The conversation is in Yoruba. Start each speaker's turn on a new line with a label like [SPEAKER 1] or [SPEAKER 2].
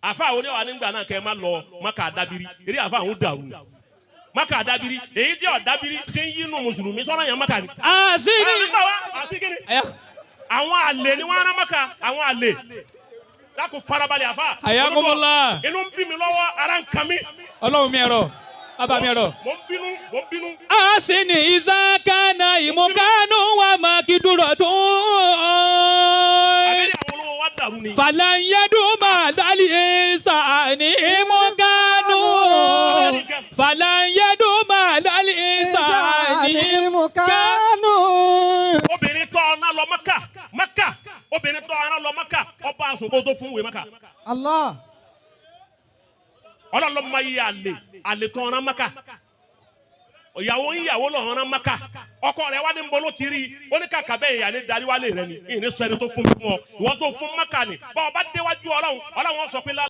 [SPEAKER 1] Afa oni wa nígbà náà ke ma lọ Makkah dabiri. Eri afa won dàrú. Makkah dabiri. Èyí tí ó dabiri tin yinu Mùsùlùmí sọ́nà yan Makkah ni. Asigini. Àwọn àlè ni wọ́n rán Makkah, àwọn àlè. Lákò farabalẹ̀ afa.
[SPEAKER 2] Ayakumullah.
[SPEAKER 1] Inú bí mi lọ́wọ́ ara nkan mi.
[SPEAKER 2] Ọlọ́run mi ẹ̀rọ. Baba mi ẹ̀rọ.
[SPEAKER 1] Mo bínú.
[SPEAKER 2] Asini izakana imukanu wa makiduratun.
[SPEAKER 1] Abẹ́rẹ́ àwọn olówó wa dàrú ni.
[SPEAKER 2] Falan yaduma dali isani imukanu. Falan yaduma dali isani imukanu.
[SPEAKER 1] Obìnrin tó ọ̀nà lọ Makkah. Obìnrin tó ọ̀nà lọ Makkah. Ọba àsopọ̀ tó fún ìwé Makkah.
[SPEAKER 3] Allah.
[SPEAKER 1] Ọlọ́run máa yí àlè tó ọ̀nà Makkah. Ìyàwó lọ ọ̀nà Makkah. Ọkọ rẹ̀ wá ní mbolo ti rí. Ó ní kàkà bẹ́ẹ̀ ìyá ní darí wálé rẹ̀ ni. Ìní sọ ẹni tó fún mi fún ọ. Ìwọ tó fún Makkah ni. Bá ọba déwájú Ọlọ́run sọ pé